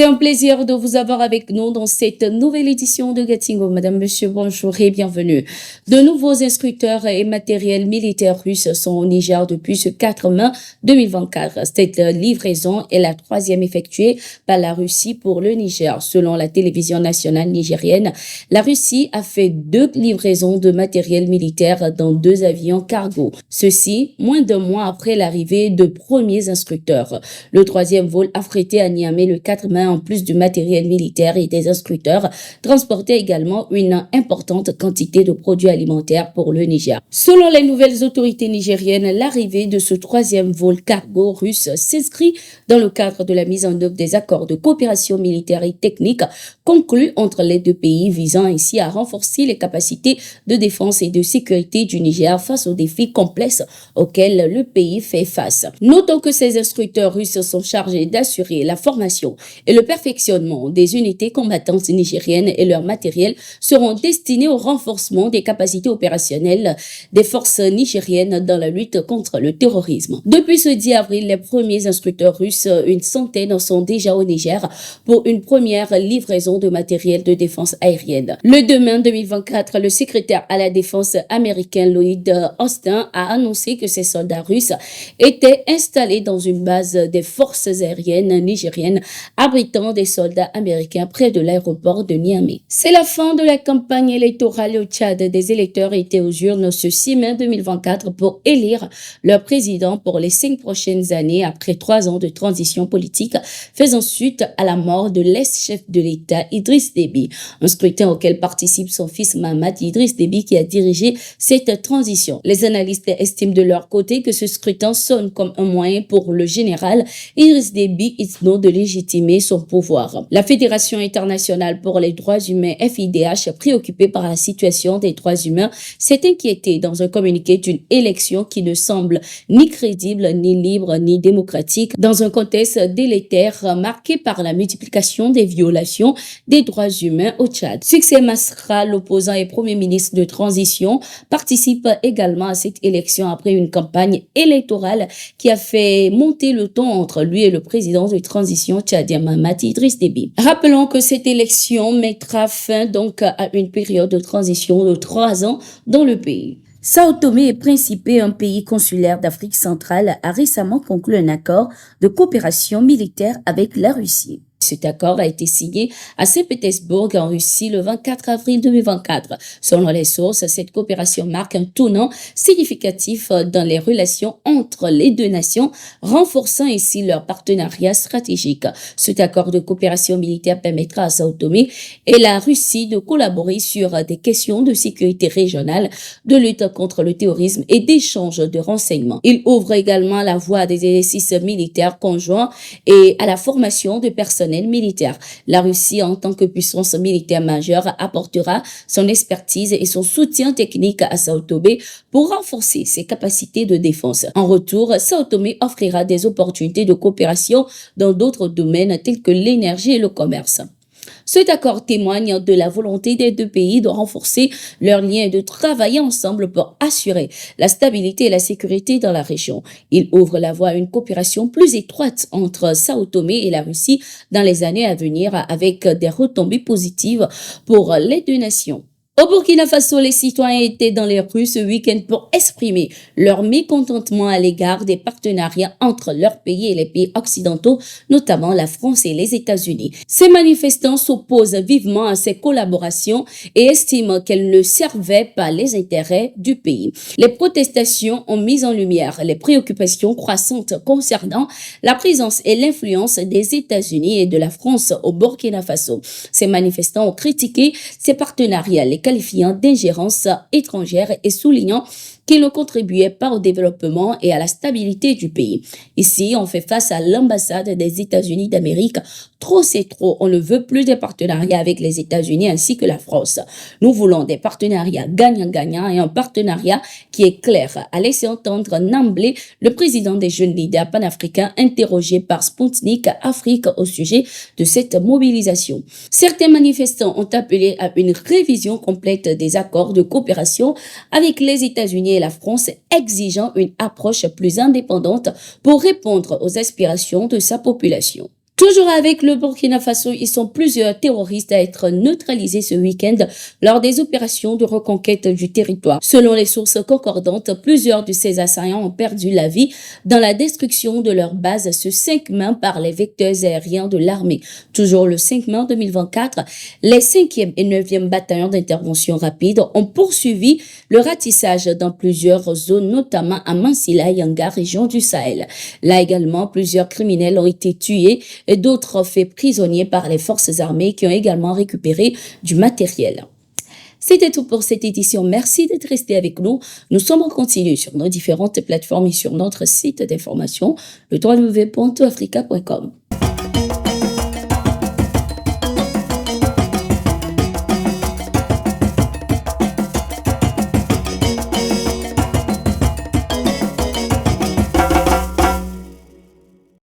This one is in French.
C'est un plaisir de vous avoir avec nous dans cette nouvelle édition de Getting Home. Madame, Monsieur, bonjour et bienvenue. De nouveaux instructeurs et matériels militaires russes sont au Niger depuis ce 4 mai 2024. Cette livraison est la troisième effectuée par la Russie pour le Niger. Selon la télévision nationale nigérienne, la Russie a fait 2 livraisons de matériel militaire dans 2 avions cargo. Ceci, moins d'un mois après l'arrivée de premiers instructeurs. Le troisième vol affrété à Niamey le 4 mai, en plus du matériel militaire et des instructeurs, transportait également une importante quantité de produits alimentaires pour le Niger. Selon les nouvelles autorités nigériennes, l'arrivée de ce troisième vol cargo russe s'inscrit dans le cadre de la mise en œuvre des accords de coopération militaire et technique conclus entre les 2 pays, visant ainsi à renforcer les capacités de défense et de sécurité du Niger face aux défis complexes auxquels le pays fait face. Notons que ces instructeurs russes sont chargés d'assurer la formation et le perfectionnement des unités combattantes nigériennes, et leur matériel seront destinés au renforcement des capacités opérationnelles des forces nigériennes dans la lutte contre le terrorisme. Depuis ce 10 avril, les premiers instructeurs russes, une centaine, sont déjà au Niger pour une première livraison de matériel de défense aérienne. Le 2 mai 2024, le secrétaire à la défense américain Lloyd Austin a annoncé que ces soldats russes étaient installés dans une base des forces aériennes nigériennes abritant des soldats américains près de l'aéroport de Niamey. C'est la fin de la campagne électorale au Tchad. Des électeurs étaient aux urnes ce 6 mai 2024 pour élire leur président pour les 5 prochaines années après 3 ans de transition politique faisant suite à la mort de l'ex-chef de l'État Idriss Déby. Un scrutin auquel participe son fils Mahamat Idriss Déby qui a dirigé cette transition. Les analystes estiment de leur côté que ce scrutin sonne comme un moyen pour le général Idriss Déby Itno de légitimer son pouvoir. La Fédération internationale pour les droits humains FIDH, préoccupée par la situation des droits humains, s'est inquiétée dans un communiqué d'une élection qui ne semble ni crédible, ni libre, ni démocratique dans un contexte délétère marqué par la multiplication des violations des droits humains au Tchad. Succès Masra, l'opposant et premier ministre de transition, participe également à cette élection après une campagne électorale qui a fait monter le ton entre lui et le président de transition tchadien Mahamat Idriss Déby. Rappelons que cette élection mettra fin donc à une période de transition de 3 ans dans le pays. Sao Tomé et Principe, un pays consulaire d'Afrique centrale, a récemment conclu un accord de coopération militaire avec la Russie. Cet accord a été signé à Saint-Pétersbourg en Russie le 24 avril 2024. Selon les sources, cette coopération marque un tournant significatif dans les relations entre les 2 nations, renforçant ainsi leur partenariat stratégique. Cet accord de coopération militaire permettra à Sao Tomé et la Russie de collaborer sur des questions de sécurité régionale, de lutte contre le terrorisme et d'échange de renseignements. Il ouvre également la voie à des exercices militaires conjoints et à la formation de personnel militaire. La Russie, en tant que puissance militaire majeure, apportera son expertise et son soutien technique à Sao Tomé pour renforcer ses capacités de défense. En retour, Sao Tomé offrira des opportunités de coopération dans d'autres domaines tels que l'énergie et le commerce. Cet accord témoigne de la volonté des 2 pays de renforcer leurs liens et de travailler ensemble pour assurer la stabilité et la sécurité dans la région. Il ouvre la voie à une coopération plus étroite entre Sao Tomé et la Russie dans les années à venir, avec des retombées positives pour les 2 nations. Au Burkina Faso, les citoyens étaient dans les rues ce week-end pour exprimer leur mécontentement à l'égard des partenariats entre leur pays et les pays occidentaux, notamment la France et les États-Unis. Ces manifestants s'opposent vivement à ces collaborations et estiment qu'elles ne servaient pas les intérêts du pays. Les protestations ont mis en lumière les préoccupations croissantes concernant la présence et l'influence des États-Unis et de la France au Burkina Faso. Ces manifestants ont critiqué ces partenariats, les qualifiant d'ingérence étrangère et soulignant qu'ils ne contribuaient pas au développement et à la stabilité du pays. Ici, on fait face à l'ambassade des États-Unis d'Amérique. Trop c'est trop, on ne veut plus de partenariats avec les États-Unis ainsi que la France. Nous voulons des partenariats gagnant-gagnant et un partenariat qui est clair, a laissé entendre Namblé, le président des jeunes leaders panafricains interrogé par Sputnik Afrique au sujet de cette mobilisation. Certains manifestants ont appelé à une révision complète des accords de coopération avec les États-Unis et la France, exigeant une approche plus indépendante pour répondre aux aspirations de sa population. Toujours avec le Burkina Faso, ils sont plusieurs terroristes à être neutralisés ce week-end lors des opérations de reconquête du territoire. Selon les sources concordantes, plusieurs de ces assaillants ont perdu la vie dans la destruction de leur base ce 5 mai par les vecteurs aériens de l'armée. Toujours le 5 mai 2024, les 5e et 9e bataillons d'intervention rapide ont poursuivi le ratissage dans plusieurs zones, notamment à Mansilla, Yanga, région du Sahel. Là également, plusieurs criminels ont été tués et d'autres faits prisonniers par les forces armées qui ont également récupéré du matériel. C'était tout pour cette édition. Merci d'être resté avec nous. Nous sommes en continu sur nos différentes plateformes et sur notre site d'information, le www.toafrica.com.